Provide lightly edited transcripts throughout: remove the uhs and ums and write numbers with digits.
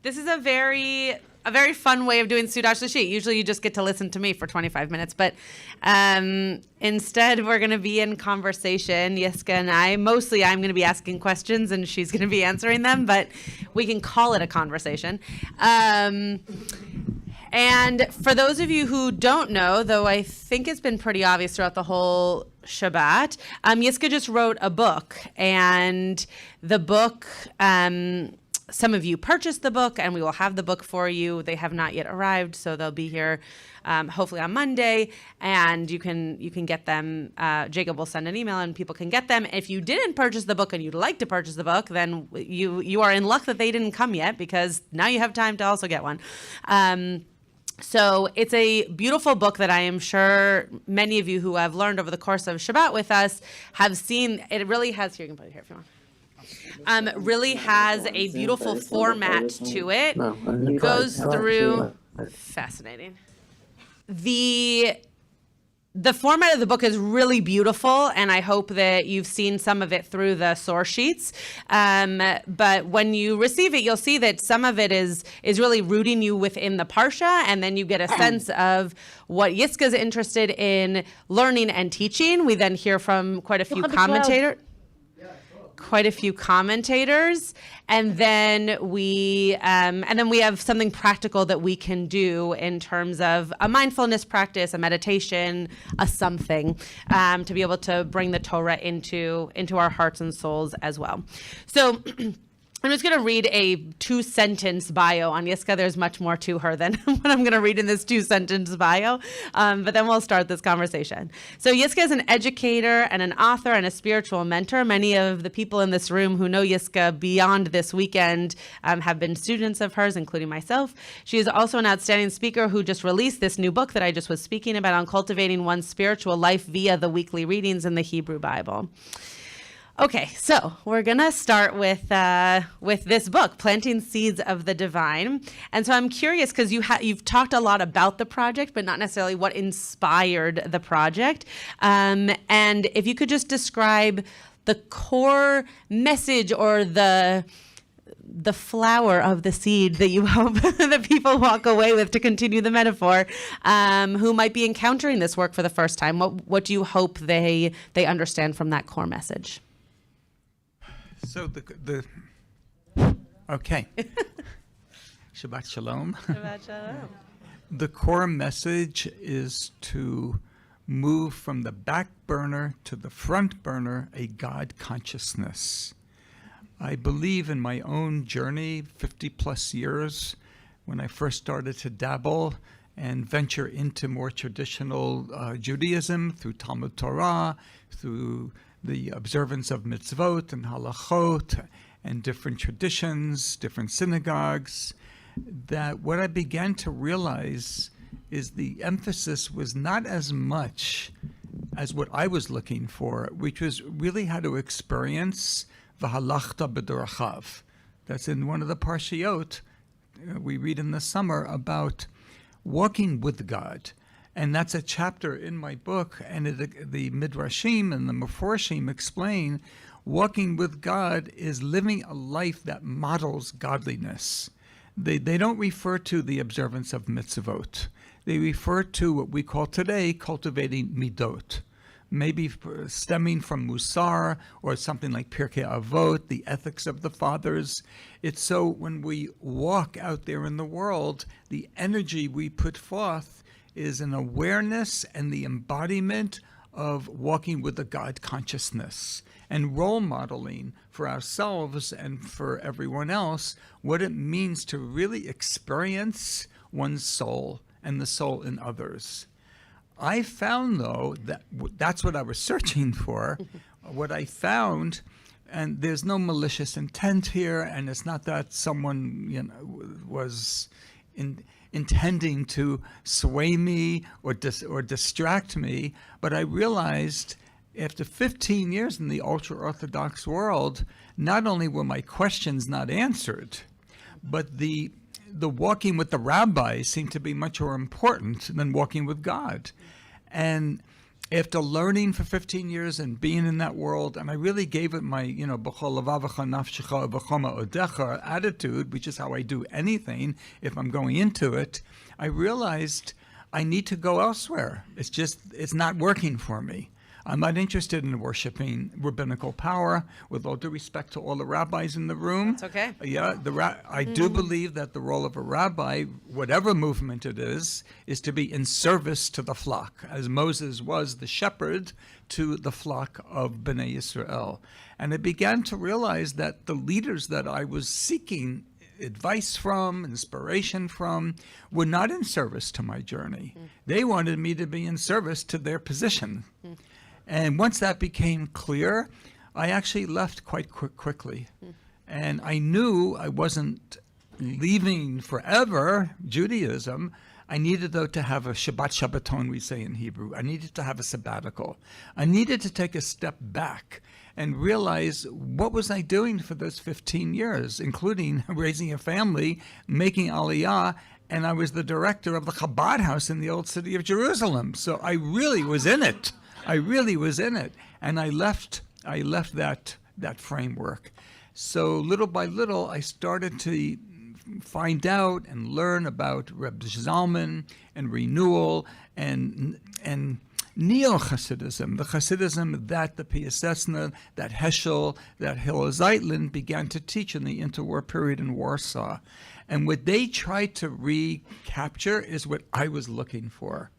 This is a very fun way of doing Sudash Lashit. Usually you just get to listen to me for 25 minutes, but instead we're going to be in conversation, Yiscah and I. Mostly I'm going to be asking questions and she's going to be answering them, but we can call it a conversation. And for those of you who don't know, though I think it's been pretty obvious throughout the whole Shabbat, Yiscah just wrote a book, and the book... some of you purchased the book, and we will have the book for you. They have not yet arrived, so they'll be here hopefully on Monday, and you can get them. Jacob will send an email, and people can get them. If you didn't purchase the book and you'd like to purchase the book, then you are in luck that they didn't come yet, because now you have time to also get one. So it's a beautiful book that I am sure many of you who have learned over the course of Shabbat with us have seen. It really has. Here, you can put it here if you want. Really has a beautiful format to it. Goes through, fascinating. The format of the book is really beautiful, and I hope that you've seen some of it through the source sheets. But when you receive it, you'll see that some of it is really rooting you within the Parsha, and then you get a sense of what Yiscah is interested in learning and teaching. We then hear from quite a few commentators. And then we have something practical that we can do in terms of a mindfulness practice, a meditation, a something, to be able to bring the Torah into our hearts and souls as well. So I'm just going to read a 2-sentence bio on Yiscah. There's much more to her than what I'm going to read in this 2-sentence bio, but then we'll start this conversation. So Yiscah is an educator and an author and a spiritual mentor. Many of the people in this room who know Yiscah beyond this weekend have been students of hers, including myself. She is also an outstanding speaker who just released this new book that I just was speaking about on cultivating one's spiritual life via the weekly readings in the Hebrew Bible. Okay, so we're going to start with this book, Planting Seeds of the Divine. And so I'm curious, because you've talked a lot about the project, but not necessarily what inspired the project. And if you could just describe the core message or the flower of the seed that you hope that people walk away with, to continue the metaphor, who might be encountering this work for the first time. What do you hope they understand from that core message? So okay. Shabbat Shalom. Shabbat Shalom. The core message is to move from the back burner to the front burner, a God consciousness. I believe in my own journey, 50 plus years, when I first started to dabble and venture into more traditional Judaism through Talmud Torah, through the observance of mitzvot and halachot and different traditions, different synagogues, that what I began to realize is the emphasis was not as much as what I was looking for, which was really how to experience v'halachta b'dorachav. That's in one of the parshiot we read in the summer about walking with God. And that's a chapter in my book, and the Midrashim and the Meforshim explain walking with God is living a life that models godliness. They don't refer to the observance of mitzvot. They refer to what we call today cultivating midot, maybe stemming from Musar or something like Pirkei Avot, the ethics of the fathers. It's so when we walk out there in the world, the energy we put forth is an awareness and the embodiment of walking with a God consciousness and role modeling for ourselves and for everyone else what it means to really experience one's soul and the soul in others. I found, though, that that's what I was searching for. What I found, and there's no malicious intent here, and it's not that someone was intending to sway me or distract me, but I realized after 15 years in the ultra-Orthodox world, not only were my questions not answered, but the walking with the rabbi seemed to be much more important than walking with God. And after learning for 15 years and being in that world, and I really gave it my, b'chol levavecha nafshecha v'choma odecha attitude, which is how I do anything if I'm going into it, I realized I need to go elsewhere. It's not working for me. I'm not interested in worshiping rabbinical power, with all due respect to all the rabbis in the room. That's okay. Yeah, I do believe that the role of a rabbi, whatever movement it is to be in service to the flock, as Moses was the shepherd to the flock of Bnei Yisrael. And I began to realize that the leaders that I was seeking advice from, inspiration from, were not in service to my journey. They wanted me to be in service to their position. And once that became clear, I actually left quite quickly. And I knew I wasn't leaving forever Judaism. I needed, though, to have a Shabbaton, we say in Hebrew. I needed to have a sabbatical. I needed to take a step back and realize, what was I doing for those 15 years, including raising a family, making Aliyah, and I was the director of the Chabad house in the old city of Jerusalem. So I really was in it. And I left that framework. So little by little, I started to find out and learn about Reb Zalman and renewal and neo-Hasidism, the Hasidism that the Piaseczna, that Heschel, that Hillel Zeitlin began to teach in the interwar period in Warsaw. And what they tried to recapture is what I was looking for.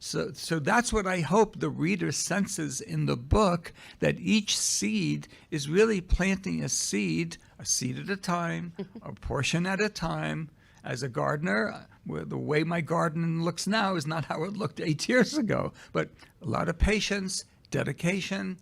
So that's what I hope the reader senses in the book, that each seed is really planting a seed at a time, a portion at a time. As a gardener, the way my garden looks now is not how it looked 8 years ago, but a lot of patience, dedication.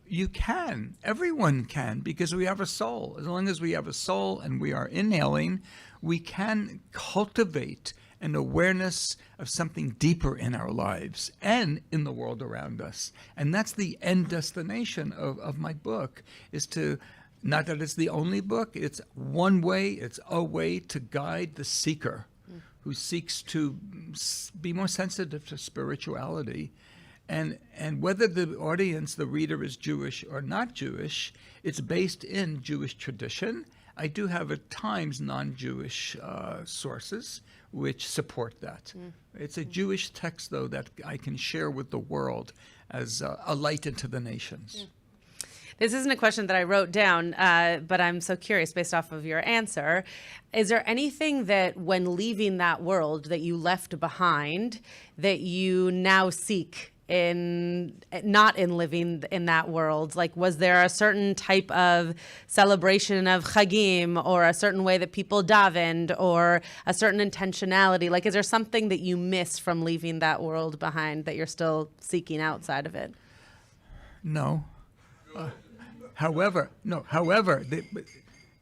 You can, everyone can, because we have a soul. As long as we have a soul and we are inhaling, we can cultivate an awareness of something deeper in our lives and in the world around us. And that's the end destination of my book, is to, not that it's the only book, it's one way, it's a way to guide the seeker who seeks to be more sensitive to spirituality. And whether the audience, the reader, is Jewish or not Jewish, it's based in Jewish tradition. I do have at times non-Jewish sources which support that. It's a Jewish text, though, that I can share with the world as a light into the nations. This isn't a question that I wrote down, but I'm so curious based off of your answer. Is there anything that, when leaving that world, that you left behind that you now seek not in living in that world? Like, was there a certain type of celebration of Chagim, or a certain way that people davened, or a certain intentionality? Like, is there something that you miss from leaving that world behind that you're still seeking outside of it? No. However,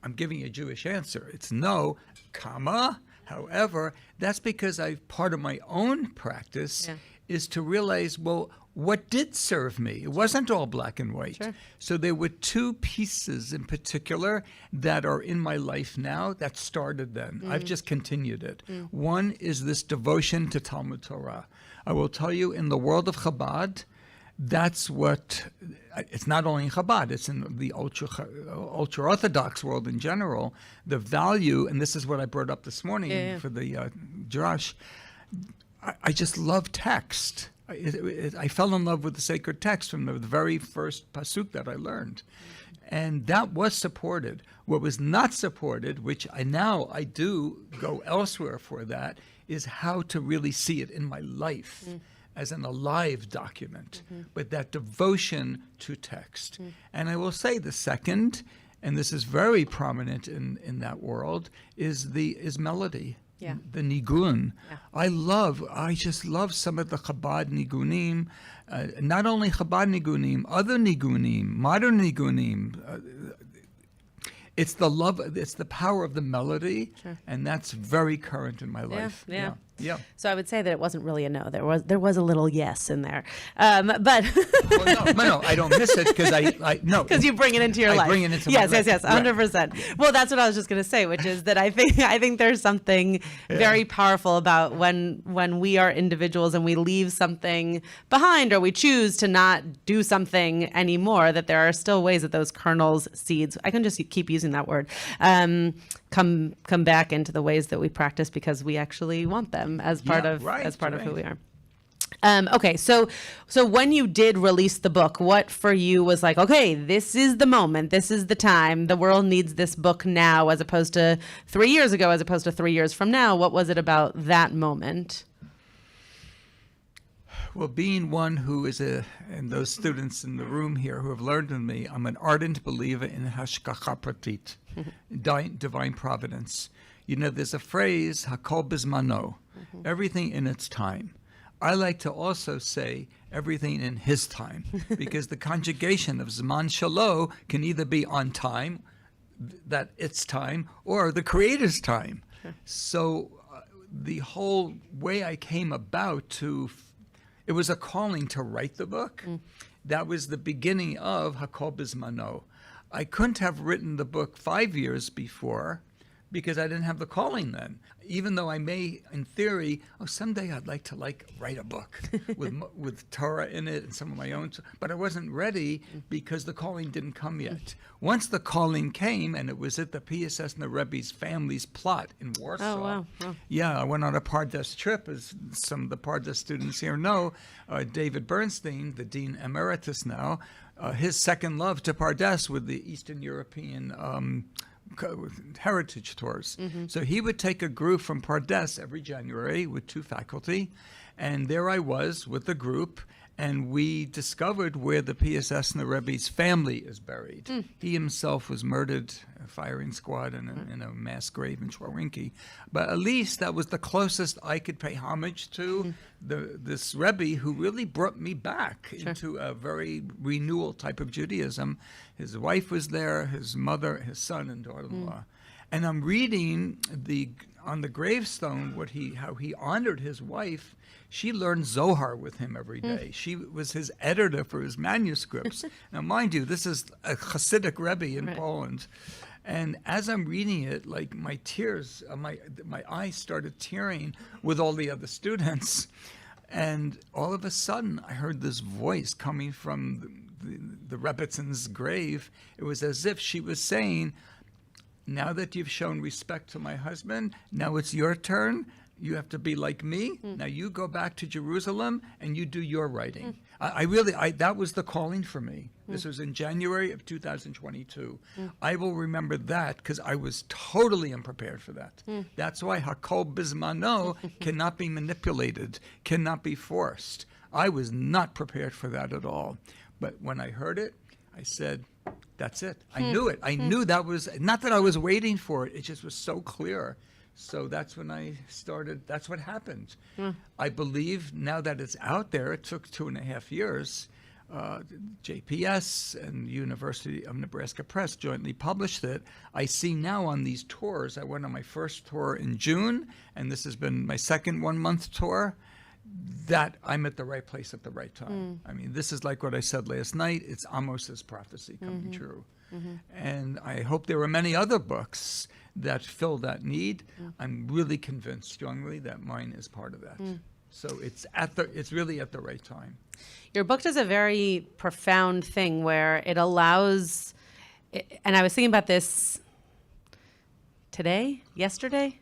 I'm giving a Jewish answer. It's no, comma. However, that's because part of my own practice is to realize, well, what did serve me? It wasn't all black and white. Sure. So there were two pieces in particular that are in my life now that started then. I've just continued it. One is this devotion to Talmud Torah. I will tell you, in the world of Chabad, that's what, it's not only in Chabad, it's in the ultra-Orthodox world in general, the value, and this is what I brought up this morning for the Jerash, I just love text. I fell in love with the sacred text from the very first pasuk that I learned. And that was supported. What was not supported, which I do go elsewhere for that, is how to really see it in my life as an alive document, but that devotion to text. And I will say the second, and this is very prominent in that world, is melody. The nigun. I just love some of the Chabad nigunim, not only Chabad nigunim, other nigunim, modern nigunim. It's the power of the melody, and that's very current in my life. Yeah. So I would say that it wasn't really a no. There was a little yes in there, but Well, no, I don't miss it because I no. because you bring it into your I life. bring it into yes, my life. yes, 100%. Well, that's what I was just going to say, which is that I think there's something very powerful about when we are individuals and we leave something behind, or we choose to not do something anymore. That there are still ways that those kernels, seeds, I can just keep using that word, come back into the ways that we practice because we actually want them as part of who we are. Okay, so when you did release the book, what for you was like, okay, this is the moment, this is the time, the world needs this book now, as opposed to 3 years ago, as opposed to 3 years from now? What was it about that moment? Well, being one who is and those students in the room here who have learned with me, I'm an ardent believer in hashgacha pratit, divine providence. You know, there's a phrase, hakol bizmano, everything in its time. I like to also say everything in his time, because the conjugation of zman shalo can either be on time, that it's time, or the Creator's time. So the whole way I came about it was a calling to write the book. That was the beginning of Hakol Bizmano. I couldn't have written the book 5 years before because I didn't have the calling then. Even though I may, in theory, someday I'd like to write a book with Torah in it and some of my own, but I wasn't ready because the calling didn't come yet. Once the calling came, and it was at the PSS and the Rebbe's family's plot in Warsaw. Oh, wow. Yeah, I went on a Pardes trip, as some of the Pardes students here know. David Bernstein, the Dean Emeritus now, his second love to Pardes with the Eastern European heritage tours. So he would take a group from Pardes every January with 2 faculty, and there I was with the group, and we discovered where the PSS and the Rebbe's family is buried. He himself was murdered, a firing squad in a mass grave in Chwarinki. But at least that was the closest I could pay homage to this Rebbe who really brought me back into a very renewal type of Judaism. His wife was there, his mother, his son, and daughter-in-law. And I'm reading on the gravestone how he honored his wife. She learned Zohar with him every day. She was his editor for his manuscripts. Now, mind you, this is a Hasidic Rebbe in Poland. And as I'm reading it, like my tears, my eyes started tearing with all the other students. And all of a sudden, I heard this voice coming from the Rebbitzins' grave. It was as if she was saying, now that you've shown respect to my husband, now it's your turn. You have to be like me. Now you go back to Jerusalem and you do your writing. That was the calling for me. This was in January of 2022. I will remember that because I was totally unprepared for that. That's why Hakol Bizmano cannot be manipulated, cannot be forced. I was not prepared for that at all. But when I heard it, I said, that's it. I knew it. I knew that was, not that I was waiting for it, it just was so clear. So that's when I started, that's what happened. I believe now that it's out there, it took 2.5 years. JPS and University of Nebraska Press jointly published it. I see now on these tours, I went on my first tour in June, and this has been my second 1-month tour, that I'm at the right place at the right time. I mean, this is like what I said last night. It's Amos's prophecy coming true. And I hope there are many other books that fill that need. I'm really convinced strongly that mine is part of that. So it's really at the right time. Your book does a very profound thing where it allows, and I was thinking about this yesterday.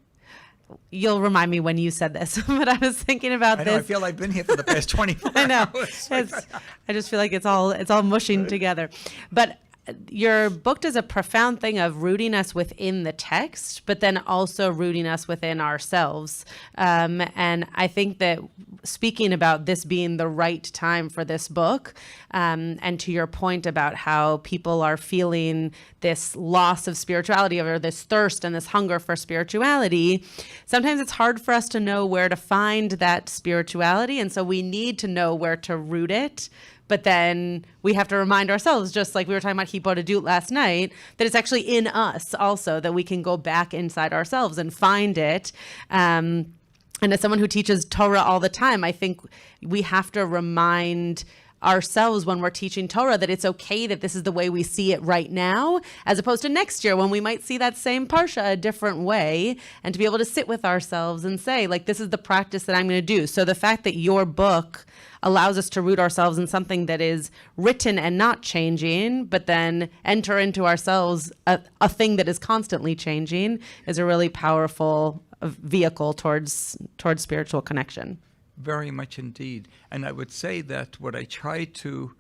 You'll remind me when you said this, but I was thinking about this. I feel I've been here for the past 24 I know. hours. I just feel like it's all mushing together. But your book does a profound thing of rooting us within the text, but then also rooting us within ourselves. And I think that speaking about this being the right time for this book, and to your point about how people are feeling this loss of spirituality or this thirst and this hunger for spirituality, sometimes it's hard for us to know where to find that spirituality. And so we need to know where to root it. But then we have to remind ourselves, just like we were talking about Hipo to do last night, that it's actually in us also, that we can go back inside ourselves and find it. And as someone who teaches Torah all the time, I think we have to remind ourselves when we're teaching Torah that it's okay that this is the way we see it right now, as opposed to next year when we might see that same parsha a different way, and to be able to sit with ourselves and say, like, this is the practice that I'm going to do. So the fact that your book allows us to root ourselves in something that is written and not changing, but then enter into ourselves a thing that is constantly changing, is a really powerful vehicle towards spiritual connection. Very much indeed. And I would say that what I try to,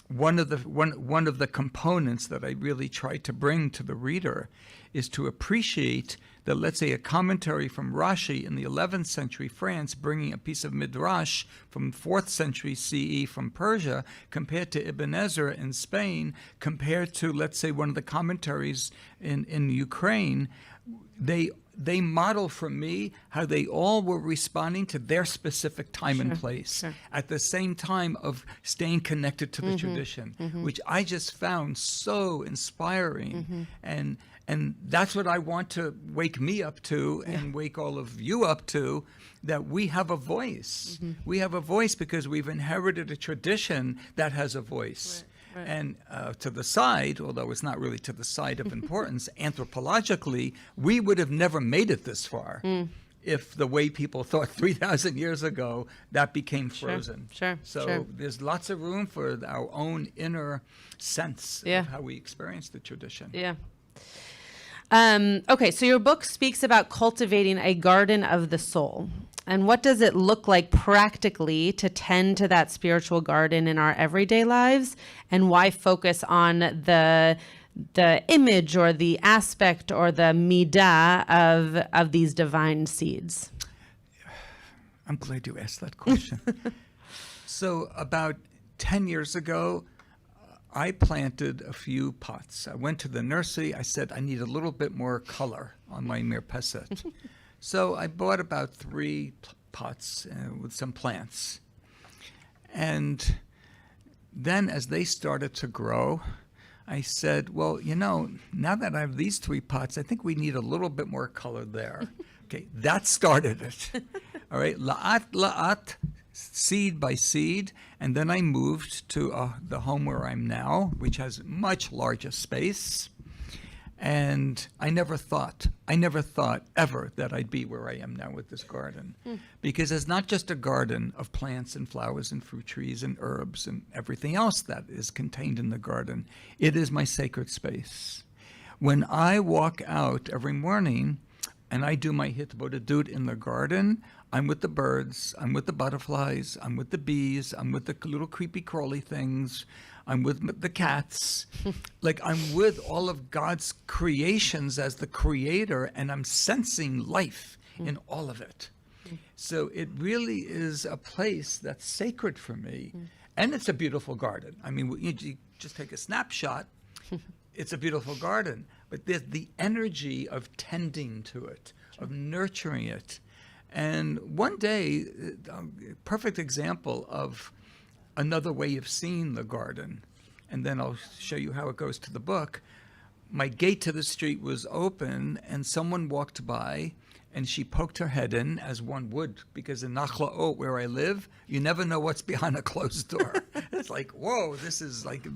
one of the components that I really try to bring to the reader is to appreciate that, let's say, a commentary from Rashi in the 11th century France, bringing a piece of Midrash from 4th century CE from Persia, compared to Ibn Ezra in Spain, compared to, let's say, one of the commentaries in Ukraine, they model for me how they all were responding to their specific time and place at the same time of staying connected to the tradition, which I just found so inspiring. And that's what I want to wake me up to and wake all of you up to, that we have a voice. We have a voice because we've inherited a tradition that has a voice. Right. And to the side, although it's not really to the side of importance, anthropologically, we would have never made it this far if the way people thought 3,000 years ago, that became frozen. So there's lots of room for our own inner sense of how we experience the tradition. Okay, so your book speaks about cultivating a garden of the soul. And what does it look like practically to tend to that spiritual garden in our everyday lives? And why focus on the image or the aspect or the midah of these divine seeds? I'm glad you asked that question. So about 10 years ago, I planted a few pots. I went to the nursery. I said, I need a little bit more color on my mirpeset. So I bought about 3 pots with some plants. And then as they started to grow, I said, well, now that I have these 3 pots, I think we need a little bit more color there. Okay, that started it. All right, la'at, seed by seed. And then I moved to the home where I'm now, which has much larger space. And I never thought ever that I'd be where I am now with this garden. Because it's not just a garden of plants and flowers and fruit trees and herbs and everything else that is contained in the garden. It is my sacred space. When I walk out every morning and I do my hitbodedut in the garden, I'm with the birds, I'm with the butterflies, I'm with the bees, I'm with the little creepy crawly things, I'm with the cats. Like, I'm with all of God's creations as the creator, and I'm sensing life in all of it. So it really is a place that's sacred for me. And it's a beautiful garden. I mean, you just take a snapshot, it's a beautiful garden. But there's the energy of tending to it, of nurturing it. And one day, a perfect example of another way of seeing the garden, and then I'll show you how it goes to the book. My gate to the street was open, and someone walked by, and she poked her head in, as one would, because in Nachlaot, where I live, you never know what's behind a closed door. It's like, whoa, this is like,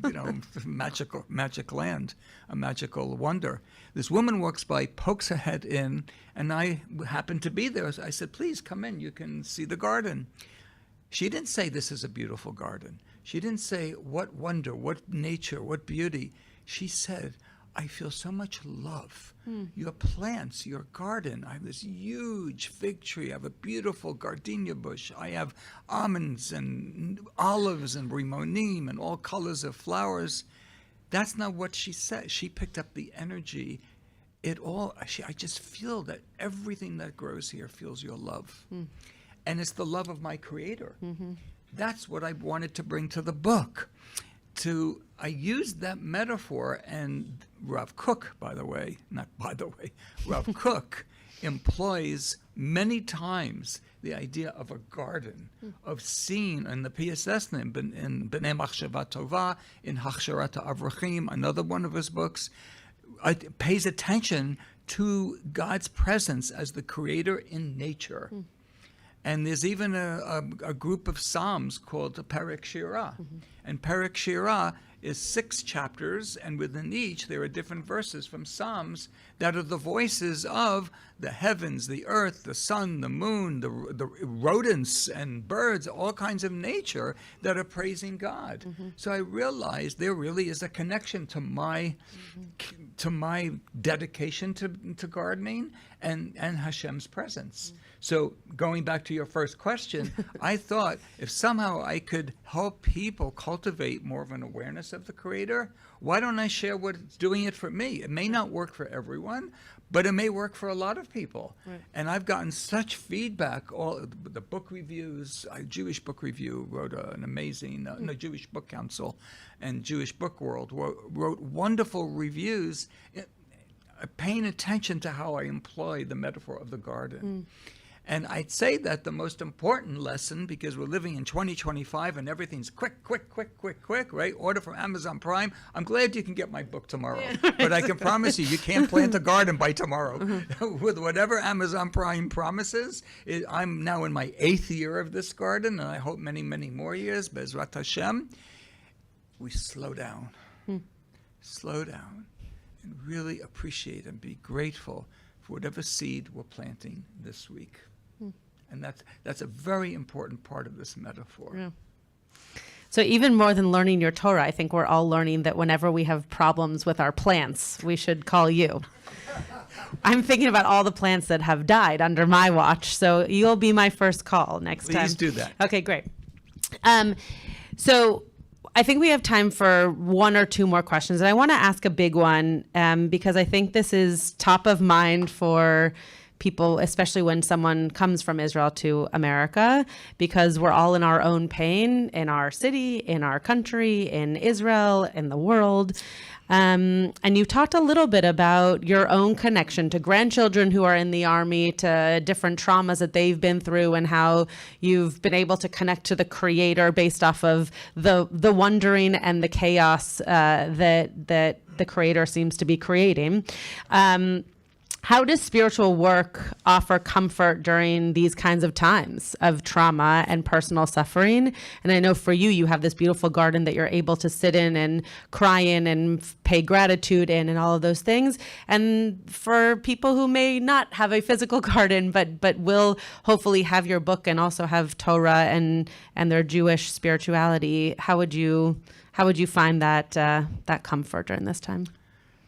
magic land, a magical wonder. This woman walks by, pokes her head in, and I happened to be there. I said, please come in, you can see the garden. She didn't say this is a beautiful garden. She didn't say what wonder, what nature, what beauty. She said, I feel so much love. Your plants, your garden. I have this huge fig tree. I have a beautiful gardenia bush. I have almonds and olives and rimonim and all colors of flowers. That's not what she said. She picked up the energy. I just feel that everything that grows here feels your love. And it's the love of my creator. That's what I wanted to bring to the book. I used that metaphor, and Rav Kook, Rav Kook employs many times the idea of a garden, of seeing in the PSS, in B'nei Machshava Tova, in Hachsharat Avrachim, another one of his books, pays attention to God's presence as the creator in nature. And there's even a group of Psalms called the Perek Shirah. And Perek Shirah is 6 chapters, and within each there are different verses from Psalms that are the voices of the heavens, the earth, the sun, the moon, the rodents and birds, all kinds of nature that are praising God. So I realized there really is a connection to my dedication to gardening and Hashem's presence. So going back to your first question, I thought if somehow I could help people cultivate more of an awareness of the Creator, why don't I share what's doing it for me? It may not work for everyone, but it may work for a lot of people. Right. And I've gotten such feedback. All the book reviews, Jewish Book Review wrote an amazing, Jewish Book Council and Jewish Book World wrote wonderful reviews paying attention to how I employ the metaphor of the garden. And I'd say that the most important lesson, because we're living in 2025 and everything's quick, right? Order from Amazon Prime. I'm glad you can get my book tomorrow. But I can promise you can't plant a garden by tomorrow. With whatever Amazon Prime promises, I'm now in my 8th year of this garden, and I hope many, many more years, Bezrat Hashem. We slow down. Slow down and really appreciate and be grateful for whatever seed we're planting this week. And that's a very important part of this metaphor. Yeah. So even more than learning your Torah, I think we're all learning that whenever we have problems with our plants, we should call you. I'm thinking about all the plants that have died under my watch, so you'll be my first call next time. Please do that. Okay, great. So I think we have time for 1 or 2 more questions. And I want to ask a big one because I think this is top of mind for people, especially when someone comes from Israel to America, because we're all in our own pain in our city, in our country, in Israel, in the world. And you talked a little bit about your own connection to grandchildren who are in the army, to different traumas that they've been through, and how you've been able to connect to the Creator based off of the wondering and the chaos that the Creator seems to be creating. How does spiritual work offer comfort during these kinds of times of trauma and personal suffering? And I know for you, you have this beautiful garden that you're able to sit in and cry in and pay gratitude in and all of those things. And for people who may not have a physical garden, but will hopefully have your book and also have Torah and their Jewish spirituality, how would you find that comfort during this time?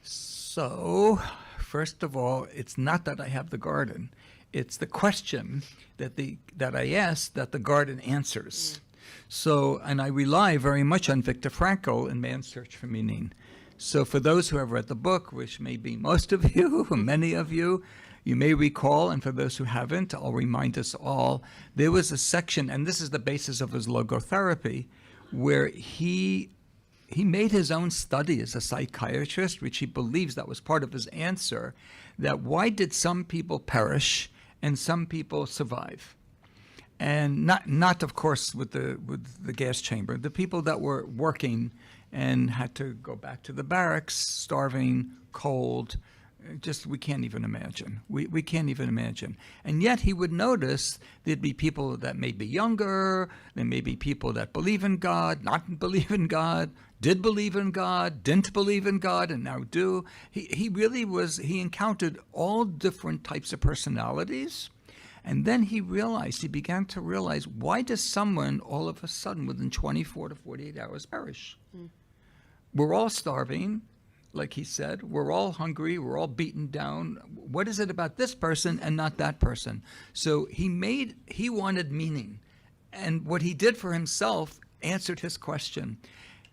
So, first of all, it's not that I have the garden. It's the question that I ask that the garden answers. So, and I rely very much on Viktor Frankl in Man's Search for Meaning. So for those who have read the book, which may be most of you, many of you, you may recall, and for those who haven't, I'll remind us all, there was a section, and this is the basis of his logotherapy, where he made his own study as a psychiatrist, which he believes that was part of his answer, that why did some people perish and some people survive? And not of course with the gas chamber, the people that were working and had to go back to the barracks, starving, cold, just we can't even imagine. We can't even imagine. And yet he would notice there'd be people that may be younger, there may be people that believe in God, not believe in God, did believe in God, didn't believe in God, and now do. He encountered all different types of personalities. And then he began to realize, why does someone all of a sudden within 24 to 48 hours perish? We're all starving. Like he said, we're all hungry, we're all beaten down. What is it about this person and not that person? So he wanted meaning. And what he did for himself answered his question.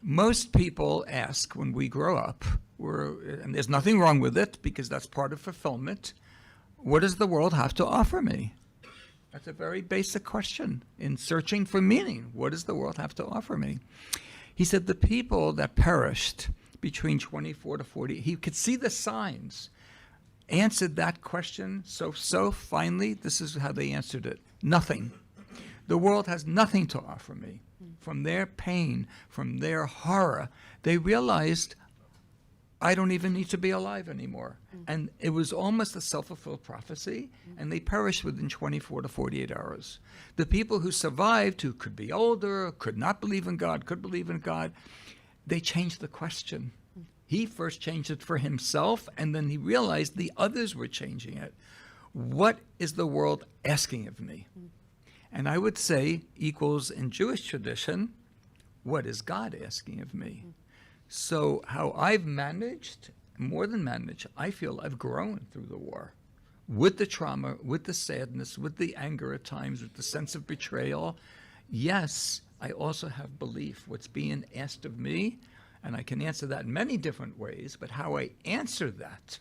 Most people ask when we grow up, and there's nothing wrong with it because that's part of fulfillment, what does the world have to offer me? That's a very basic question in searching for meaning. What does the world have to offer me? He said the people that perished between 24 to 40, he could see the signs, answered that question. So finally, this is how they answered it. Nothing. The world has nothing to offer me. From their pain, from their horror, they realized I don't even need to be alive anymore. And it was almost a self-fulfilled prophecy, and they perished within 24 to 48 hours. The people who survived, who could be older, could not believe in God, could believe in God, they changed the question. He first changed it for himself, and then he realized the others were changing it. What is the world asking of me? And I would say equals in Jewish tradition, what is God asking of me? So how I've managed, more than managed, I feel I've grown through the war. With the trauma, with the sadness, with the anger at times, with the sense of betrayal. Yes, I also have belief. What's being asked of me, and I can answer that in many different ways, but how I answer that,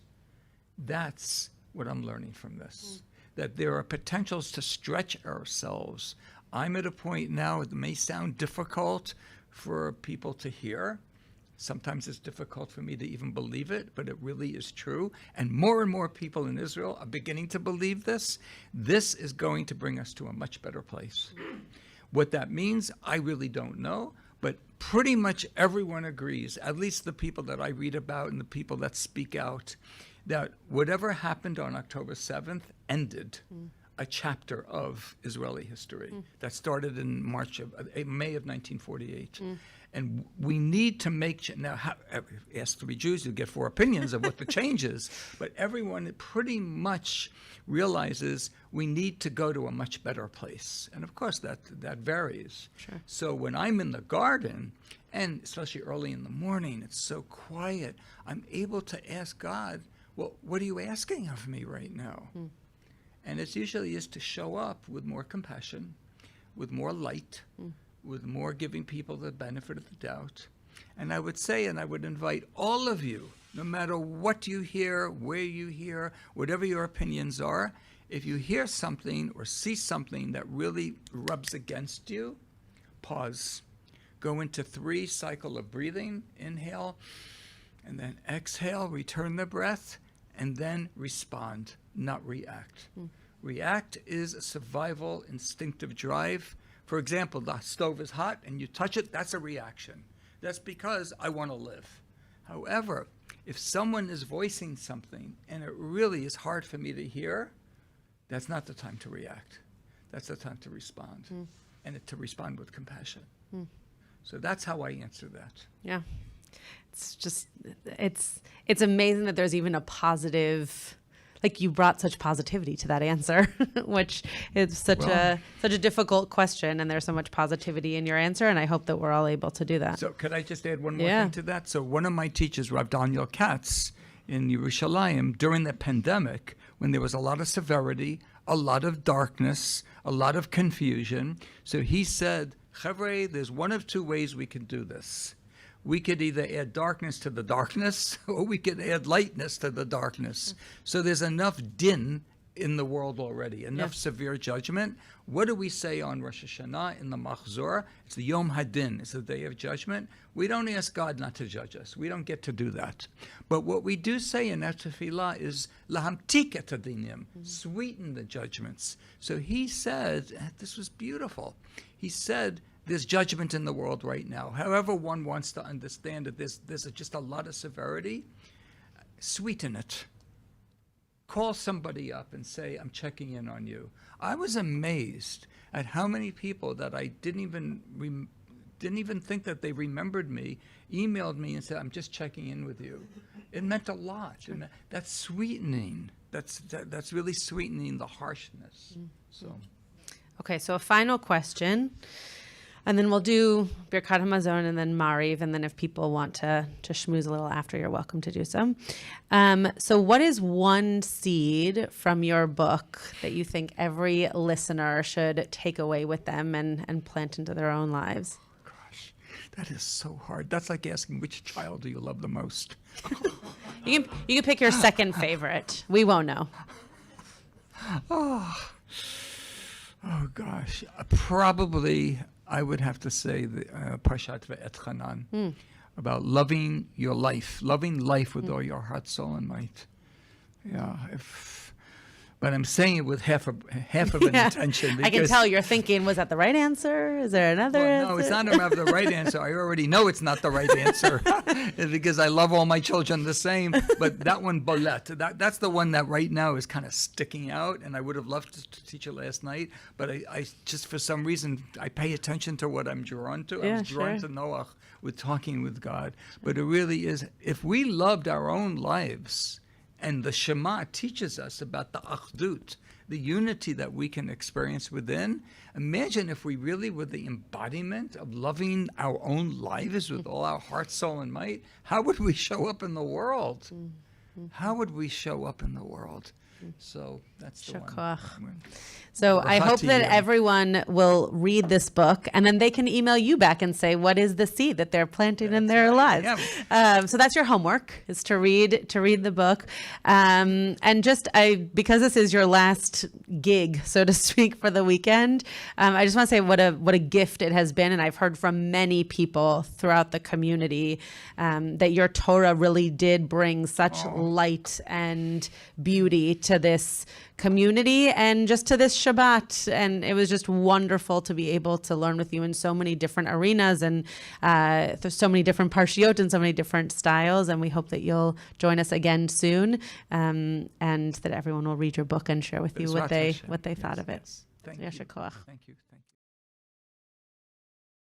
that's what I'm learning from this. That there are potentials to stretch ourselves. I'm at a point now, it may sound difficult for people to hear. Sometimes it's difficult for me to even believe it, but it really is true. And more people in Israel are beginning to believe this. This is going to bring us to a much better place. What that means, I really don't know, but pretty much everyone agrees, at least the people that I read about and the people that speak out, that whatever happened on October 7th ended a chapter of Israeli history that started in May of 1948. And we need to make, now ask 3 Jews, you get 4 opinions of what the change is, but everyone pretty much realizes we need to go to a much better place. And of course that varies. Sure. So when I'm in the garden, and especially early in the morning, it's so quiet, I'm able to ask God, well, what are you asking of me right now? And it usually is to show up with more compassion, with more light, with more giving people the benefit of the doubt. And I would say, and I would invite all of you, no matter what you hear, where you hear, whatever your opinions are, if you hear something or see something that really rubs against you, pause. Go into 3 cycle of breathing, inhale, and then exhale, return the breath, and then respond, not react. React is a survival instinctive drive. For example, the stove is hot and you touch it, that's a reaction. That's because I want to live. However, if someone is voicing something and it really is hard for me to hear, that's not the time to react. That's the time to respond, and to respond with compassion. So that's how I answer that. Yeah. It's just, it's amazing that there's even a positive, like you brought such positivity to that answer, which is such a difficult question, and there's so much positivity in your answer, and I hope that we're all able to do that. So could I just add one more thing to that? So one of my teachers, Rabbi Daniel Katz in Yerushalayim, during the pandemic, when there was a lot of severity, a lot of darkness, a lot of confusion, so he said, Chavre, there's one of 2 ways we can do this. We could either add darkness to the darkness, or we could add lightness to the darkness. So there's enough din in the world already, enough severe judgment. What do we say on Rosh Hashanah in the Machzor? It's the Yom Hadin, it's the day of judgment. We don't ask God not to judge us. We don't get to do that. But what we do say in that tefillah is lahamtik et hadinim, sweeten the judgments. So he said, this was beautiful. He said, there's judgment in the world right now. However one wants to understand it, there's just a lot of severity. Sweeten it. Call somebody up and say, I'm checking in on you. I was amazed at how many people that I didn't even think that they remembered me, emailed me and said, I'm just checking in with you. It meant a lot. That's sweetening. That's really sweetening the harshness. So, Okay, so a final question. And then we'll do Birkat HaMazon and then Mariv. And then if people want to schmooze a little after, you're welcome to do so. So what is one seed from your book that you think every listener should take away with them and plant into their own lives? Gosh, that is so hard. That's like asking which child do you love the most? You can pick your second favorite. We won't know. Oh gosh. Probably I would have to say the Parshat Ve'etchanan, about loving your life, loving life with all your heart, soul, and might. Yeah, but I'm saying it with half of an intention. I can because- tell you're thinking, was that the right answer? Is there another Well, no, answer? it's not about the right answer. I already know it's not the right answer because I love all my children the same. But that one, bolet, that's the one that right now is kind of sticking out. And I would have loved to teach it last night, but I just for some reason I pay attention to what I'm drawn to. I was drawn to Noach with talking with God. But it really is, if we loved our own lives, and the Shema teaches us about the achdut, the unity that we can experience within. Imagine if we really were the embodiment of loving our own lives with all our heart, soul, and might. How would we show up in the world? How would we show up in the world? So that's the one. So I hope that everyone will read this book, and then they can email you back and say what is the seed that they're planting in their lives. Yeah. So that's your homework, is to read the book, and because this is your last gig, so to speak, for the weekend. I just want to say what a gift it has been, and I've heard from many people throughout the community that your Torah really did bring such light and beauty to this community and just to this Shabbat. And it was just wonderful to be able to learn with you in so many different arenas, and there's so many different parshiot and so many different styles. And we hope that you'll join us again soon, and that everyone will read your book and share with you what they thought of it. Thank you. Thank you.